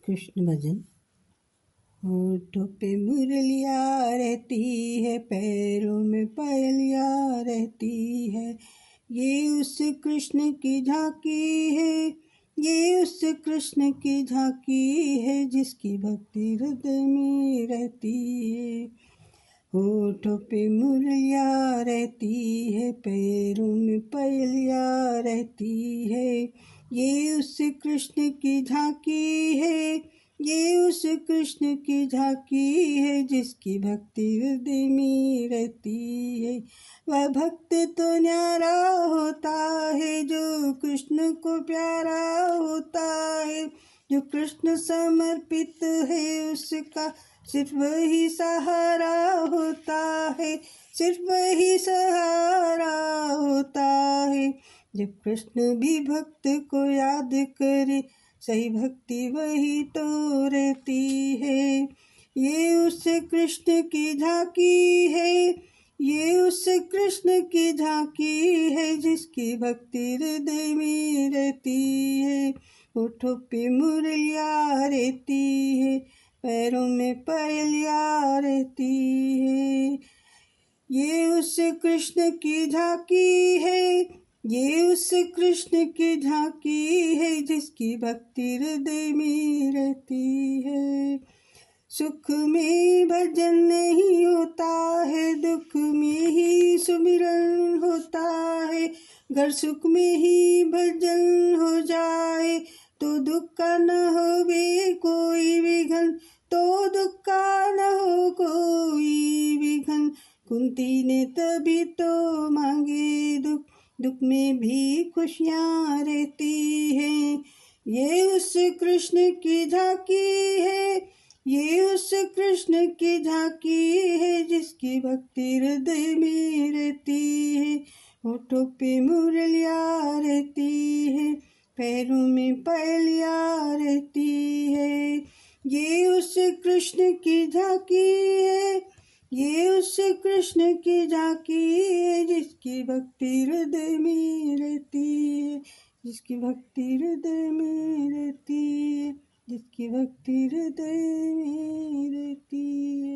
कृष्ण भजन। होठों पे मुरलिया रहती है, पैरों में पायलिया रहती है। ये उस कृष्ण की झांकी है, ये उस कृष्ण की झांकी है, जिसकी भक्ति हृदय में रहती है। होठों पे मुरलिया रहती है, पैरों में पायलिया रहती है। ये उस कृष्ण की झांकी है, ये उस कृष्ण की झांकी है, जिसकी भक्ति हृदय में रहती है। वह भक्त तो न्यारा होता है, जो कृष्ण को प्यारा होता है। जो कृष्ण समर्पित है, उसका सिर्फ वही सहारा होता है, सिर्फ वही सहारा होता है। जब कृष्ण भी भक्त को याद करे, सही भक्ति वही तो रहती है। ये उस कृष्ण की झांकी है, ये उस कृष्ण की झांकी है, जिसकी भक्ति हृदय में रहती है। होठों पे मुरलिया रहती है, पैरों में पायलिया रहती है। ये उस कृष्ण की झांकी है, ये उस कृष्ण की झांकी है, जिसकी भक्ति हृदय में रहती है। सुख में भजन नहीं होता है, दुख में ही सुमिरन होता है। अगर सुख में ही भजन हो जाए, तो दुख का न होवे कोई विघन, तो दुख का न हो कोई विघन। कुंती ने तभी तो मांगे दुख, दुख में भी खुशियाँ रहती हैं। ये उस कृष्ण की झांकी है, ये उस कृष्ण की झांकी है, जिसकी भक्ति हृदय में रहती है। होठों पे मुरलिया रहती है, पैरों में पायलिया रहती है। ये उस कृष्ण की झांकी है, ये उस कृष्ण की झांकी है, जिसकी भक्ति हृदय में रहती है, जिसकी भक्ति हृदय में रहती है, जिसकी भक्ति हृदय में रहती है।